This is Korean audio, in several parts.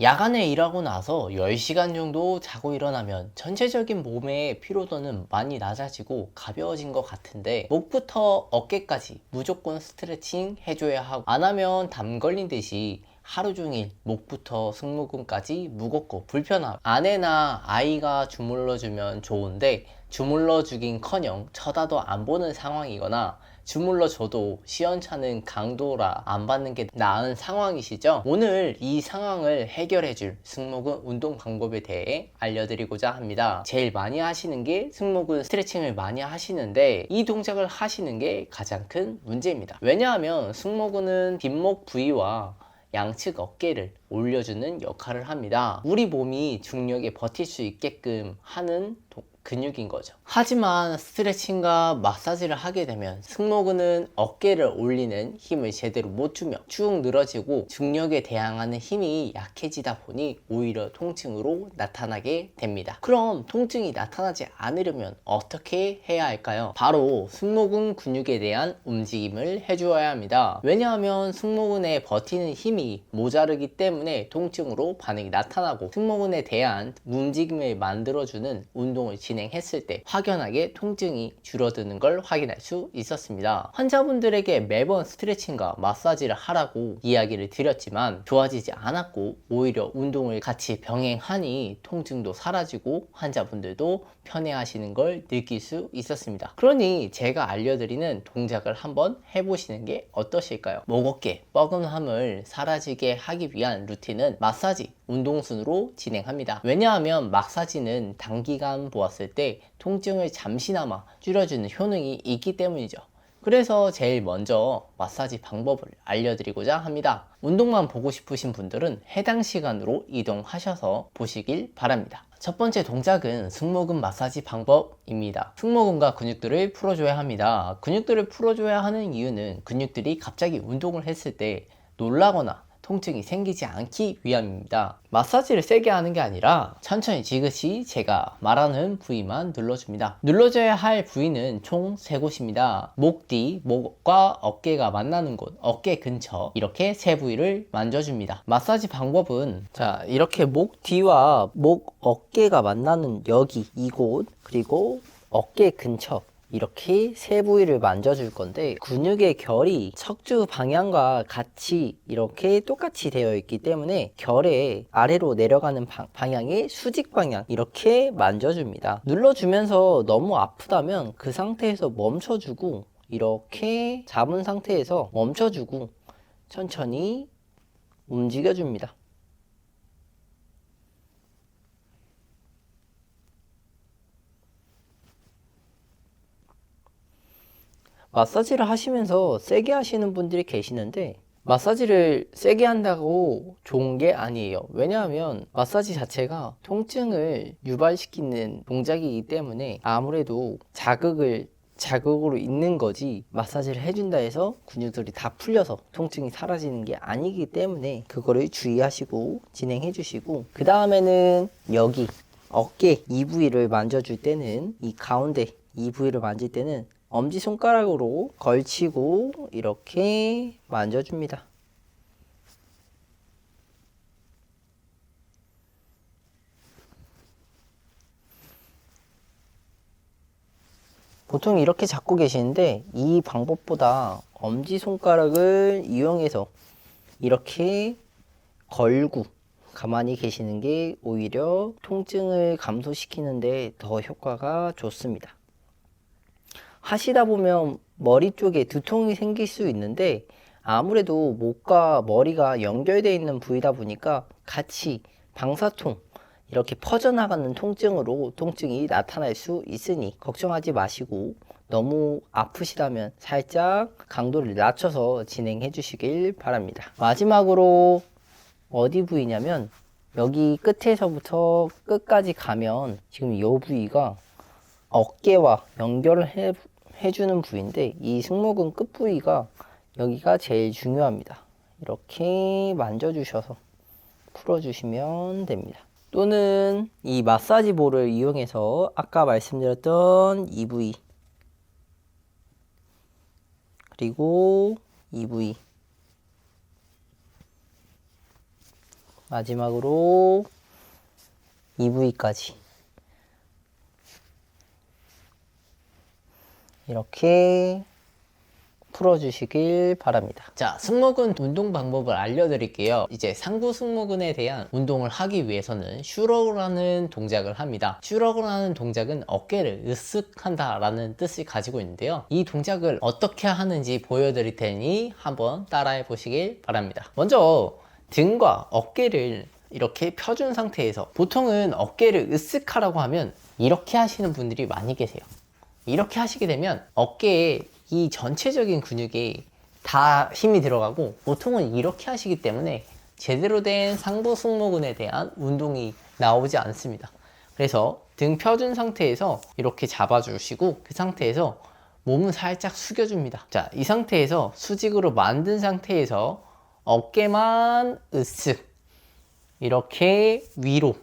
야간에 일하고 나서 10시간 정도 자고 일어나면 전체적인 몸의 피로도는 많이 낮아지고 가벼워진 것 같은데, 목부터 어깨까지 무조건 스트레칭 해줘야 하고, 안 하면 담 걸린 듯이 하루 종일 목부터 승모근까지 무겁고 불편하고, 아내나 아이가 주물러주면 좋은데 주물러주긴커녕 쳐다도 안 보는 상황이거나, 주물러줘도 시원찮은 강도라 안 받는 게 나은 상황이시죠? 오늘 이 상황을 해결해줄 승모근 운동 방법에 대해 알려드리고자 합니다. 제일 많이 하시는 게 승모근 스트레칭을 많이 하시는데, 이 동작을 하시는 게 가장 큰 문제입니다. 왜냐하면 승모근은 뒷목 부위와 양측 어깨를 올려주는 역할을 합니다. 우리 몸이 중력에 버틸 수 있게끔 하는 근육인 거죠. 하지만 스트레칭과 마사지를 하게 되면 승모근은 어깨를 올리는 힘을 제대로 못 주며 쭉 늘어지고, 중력에 대항하는 힘이 약해지다 보니 오히려 통증으로 나타나게 됩니다. 그럼 통증이 나타나지 않으려면 어떻게 해야 할까요? 바로 승모근 근육에 대한 움직임을 해주어야 합니다. 왜냐하면 승모근에 버티는 힘이 모자르기 때문에 통증으로 반응이 나타나고, 승모근에 대한 움직임을 만들어주는 운동을 진행했을 때 확연하게 통증이 줄어드는 걸 확인할 수 있었습니다. 환자분들에게 매번 스트레칭과 마사지를 하라고 이야기를 드렸지만 좋아지지 않았고, 오히려 운동을 같이 병행하니 통증도 사라지고 환자분들도 편해하시는 걸 느낄 수 있었습니다. 그러니 제가 알려드리는 동작을 한번 해보시는 게 어떠실까요? 목 어깨 뻐근함을 사라지게 하기 위한 루틴은 마사지 운동순으로 진행합니다. 왜냐하면 마사지는 단기간 보았을 때 통증을 잠시나마 줄여주는 효능이 있기 때문이죠. 그래서 제일 먼저 마사지 방법을 알려드리고자 합니다. 운동만 보고 싶으신 분들은 해당 시간으로 이동하셔서 보시길 바랍니다. 첫 번째 동작은 승모근 마사지 방법입니다. 승모근과 근육들을 풀어줘야 합니다. 근육들을 풀어줘야 하는 이유는 근육들이 갑자기 운동을 했을 때 놀라거나 통증이 생기지 않기 위함입니다. 마사지를 세게 하는 게 아니라 천천히 지그시 제가 말하는 부위만 눌러줍니다. 눌러줘야 할 부위는 총 3곳입니다. 목 뒤, 목과 어깨가 만나는 곳, 어깨 근처, 이렇게 3부위를 만져줍니다. 마사지 방법은 이렇게 목 뒤와 목 어깨가 만나는 여기 이곳, 그리고 어깨 근처, 이렇게 3부위를 만져줄 건데, 근육의 결이 척추 방향과 같이 이렇게 똑같이 되어 있기 때문에 결의 아래로 내려가는 방향이 수직 방향, 이렇게 만져줍니다. 눌러주면서 너무 아프다면 그 상태에서 멈춰주고, 이렇게 잡은 상태에서 멈춰주고 천천히 움직여줍니다. 마사지를 하시면서 세게 하시는 분들이 계시는데, 마사지를 세게 한다고 좋은 게 아니에요. 왜냐하면 마사지 자체가 통증을 유발시키는 동작이기 때문에 아무래도 자극으로 있는 거지, 마사지를 해준다 해서 근육들이 다 풀려서 통증이 사라지는 게 아니기 때문에 그거를 주의하시고 진행해 주시고, 그 다음에는 여기 어깨 이 부위를 만져줄 때는, 이 가운데 이 부위를 만질 때는 엄지손가락으로 걸치고 이렇게 만져줍니다. 보통 이렇게 잡고 계시는데, 이 방법보다 엄지손가락을 이용해서 이렇게 걸고 가만히 계시는 게 오히려 통증을 감소시키는데 더 효과가 좋습니다. 하시다 보면 머리 쪽에 두통이 생길 수 있는데, 아무래도 목과 머리가 연결되어 있는 부위다 보니까 같이 방사통, 이렇게 퍼져나가는 통증으로 통증이 나타날 수 있으니 걱정하지 마시고, 너무 아프시다면 살짝 강도를 낮춰서 진행해 주시길 바랍니다. 마지막으로 어디 부위냐면, 여기 끝에서부터 끝까지 가면 지금 이 부위가 어깨와 연결을 해주는 부위인데, 이 승모근 끝 부위가 여기가 제일 중요합니다. 이렇게 만져주셔서 풀어주시면 됩니다. 또는 이 마사지 볼을 이용해서 아까 말씀드렸던 이 부위, 그리고 이 부위, 마지막으로 이 부위까지 이렇게 풀어주시길 바랍니다. 자, 승모근 운동 방법을 알려드릴게요. 이제 상부 승모근에 대한 운동을 하기 위해서는 슈러그라는 동작을 합니다. 슈러그라는 동작은 어깨를 으쓱한다 라는 뜻을 가지고 있는데요. 이 동작을 어떻게 하는지 보여드릴 테니 한번 따라해 보시길 바랍니다. 먼저 등과 어깨를 이렇게 펴준 상태에서, 보통은 어깨를 으쓱하라고 하면 이렇게 하시는 분들이 많이 계세요. 이렇게 하시게 되면 어깨에 이 전체적인 근육에 다 힘이 들어가고, 보통은 이렇게 하시기 때문에 제대로 된 상부 승모근에 대한 운동이 나오지 않습니다. 그래서 등 펴준 상태에서 이렇게 잡아주시고, 그 상태에서 몸은 살짝 숙여줍니다. 자, 이 상태에서 수직으로 만든 상태에서 어깨만 으쓱 이렇게 위로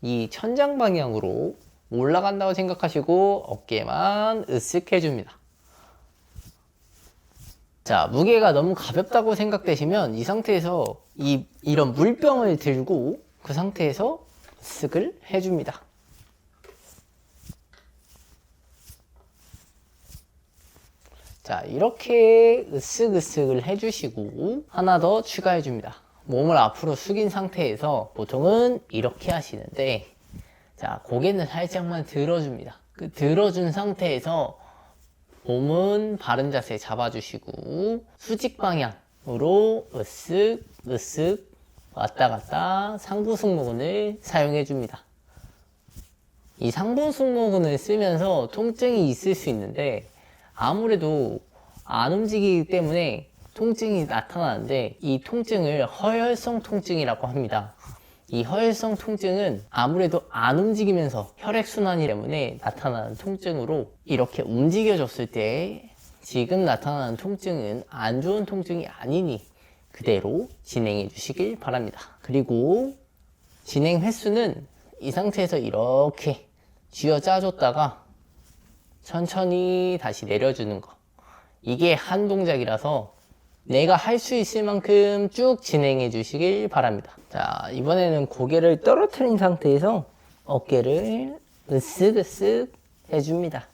이 천장 방향으로 올라간다고 생각하시고 어깨만 으쓱 해줍니다. 자, 무게가 너무 가볍다고 생각되시면 이 상태에서 이런 물병을 들고 그 상태에서 으쓱을 해줍니다. 자, 이렇게 으쓱으쓱을 해주시고 하나 더 추가해줍니다. 몸을 앞으로 숙인 상태에서 보통은 이렇게 하시는데, 자, 고개는 살짝만 들어줍니다. 그 들어준 상태에서 몸은 바른 자세 잡아주시고 수직 방향으로 으쓱 으쓱 왔다 갔다 상부 승모근을 사용해 줍니다. 이 상부 승모근을 쓰면서 통증이 있을 수 있는데 아무래도 안 움직이기 때문에 통증이 나타나는데, 이 통증을 허혈성 통증이라고 합니다. 이 허혈성 통증은 아무래도 안 움직이면서 혈액순환이 때문에 나타나는 통증으로, 이렇게 움직여줬을 때 지금 나타나는 통증은 안 좋은 통증이 아니니 그대로 진행해 주시길 바랍니다. 그리고 진행 횟수는 이 상태에서 이렇게 쥐어짜줬다가 천천히 다시 내려주는 거, 이게 한 동작이라서 내가 할 수 있을 만큼 쭉 진행해 주시길 바랍니다. 자, 이번에는 고개를 떨어뜨린 상태에서 어깨를 으쓱으쓱 해줍니다.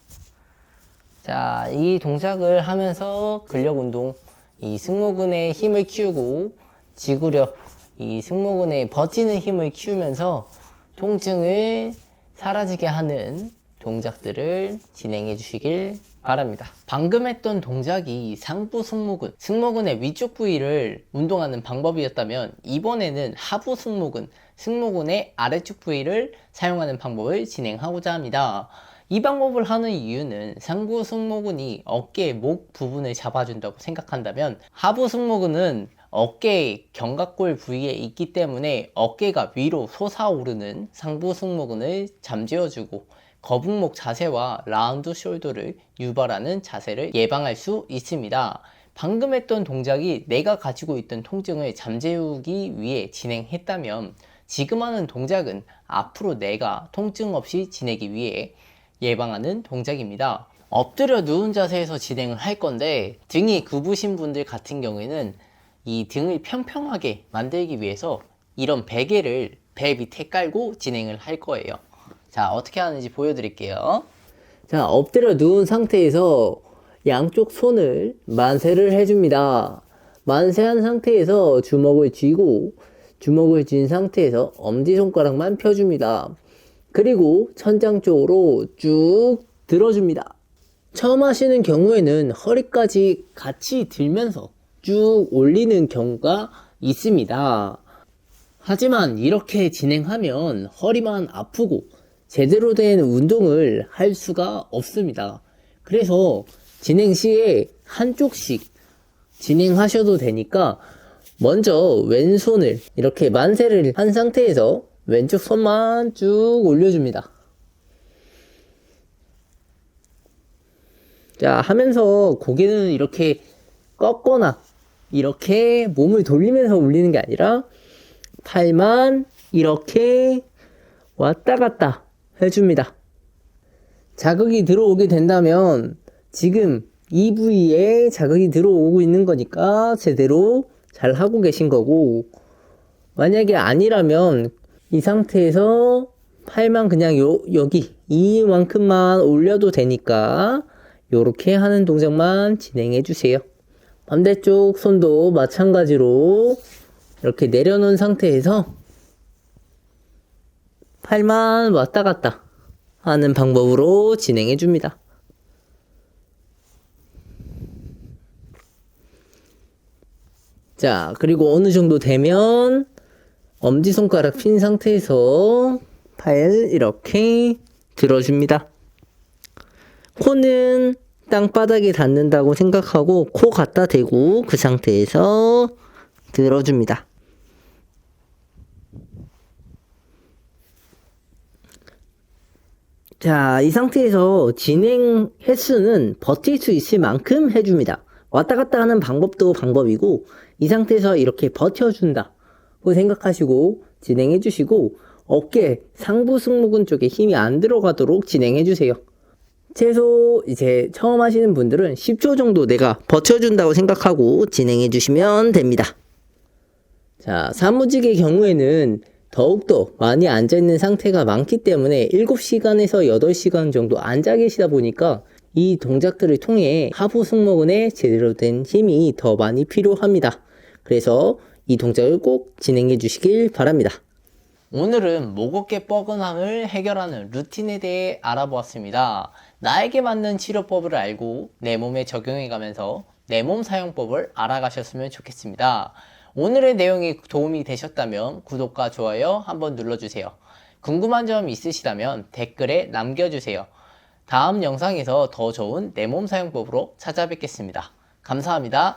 자, 이 동작을 하면서 근력 운동, 이 승모근의 힘을 키우고 지구력, 이 승모근의 버티는 힘을 키우면서 통증을 사라지게 하는 동작들을 진행해 주시길 바랍니다. 방금 했던 동작이 상부 승모근, 승모근의 위쪽 부위를 운동하는 방법이었다면, 이번에는 하부 승모근, 승모근의 아래쪽 부위를 사용하는 방법을 진행하고자 합니다. 이 방법을 하는 이유는 상부 승모근이 어깨의 목 부분을 잡아준다고 생각한다면, 하부 승모근은 어깨의 견갑골 부위에 있기 때문에 어깨가 위로 솟아오르는 상부 승모근을 잠재워주고 거북목 자세와 라운드 숄더를 유발하는 자세를 예방할 수 있습니다. 방금 했던 동작이 내가 가지고 있던 통증을 잠재우기 위해 진행했다면, 지금 하는 동작은 앞으로 내가 통증 없이 지내기 위해 예방하는 동작입니다. 엎드려 누운 자세에서 진행을 할 건데, 등이 굽으신 분들 같은 경우에는 이 등을 평평하게 만들기 위해서 이런 베개를 배 밑에 깔고 진행을 할 거예요. 자, 어떻게 하는지 보여드릴게요. 자, 엎드려 누운 상태에서 양쪽 손을 만세를 해줍니다. 만세한 상태에서 주먹을 쥐고, 주먹을 쥔 상태에서 엄지손가락만 펴줍니다. 그리고 천장 쪽으로 쭉 들어줍니다. 처음 하시는 경우에는 허리까지 같이 들면서 쭉 올리는 경우가 있습니다. 하지만 이렇게 진행하면 허리만 아프고 제대로 된 운동을 할 수가 없습니다. 그래서 진행 시에 한쪽씩 진행하셔도 되니까 먼저 왼손을 이렇게 만세를 한 상태에서 왼쪽 손만 쭉 올려줍니다. 자, 하면서 고개는 이렇게 꺾거나 이렇게 몸을 돌리면서 올리는 게 아니라 팔만 이렇게 왔다 갔다 해줍니다. 자극이 들어오게 된다면 지금 이 부위에 자극이 들어오고 있는 거니까 제대로 잘 하고 계신 거고, 만약에 아니라면 이 상태에서 팔만 그냥 여기 이만큼만 올려도 되니까 요렇게 하는 동작만 진행해 주세요. 반대쪽 손도 마찬가지로 이렇게 내려놓은 상태에서 팔만 왔다 갔다 하는 방법으로 진행해 줍니다. 자, 그리고 어느 정도 되면 엄지손가락 핀 상태에서 팔 이렇게 들어줍니다. 코는 땅바닥에 닿는다고 생각하고 코 갖다 대고 그 상태에서 들어줍니다. 자, 이 상태에서 진행 횟수는 버틸 수 있을 만큼 해줍니다. 왔다 갔다 하는 방법도 방법이고 이 상태에서 이렇게 버텨준다 고 생각하시고 진행해 주시고 어깨 상부 승모근 쪽에 힘이 안 들어가도록 진행해 주세요. 최소 이제 처음 하시는 분들은 10초 정도 내가 버텨준다고 생각하고 진행해 주시면 됩니다. 자, 사무직의 경우에는 더욱더 많이 앉아있는 상태가 많기 때문에 7시간에서 8시간 정도 앉아 계시다 보니까 이 동작들을 통해 하부 승모근에 제대로 된 힘이 더 많이 필요합니다. 그래서 이 동작을 꼭 진행해 주시길 바랍니다. 오늘은 목 어깨 뻐근함을 해결하는 루틴에 대해 알아보았습니다. 나에게 맞는 치료법을 알고 내 몸에 적용해 가면서 내 몸 사용법을 알아가셨으면 좋겠습니다. 오늘의 내용이 도움이 되셨다면 구독과 좋아요 한번 눌러주세요. 궁금한 점 있으시다면 댓글에 남겨주세요. 다음 영상에서 더 좋은 내 몸 사용법으로 찾아뵙겠습니다. 감사합니다.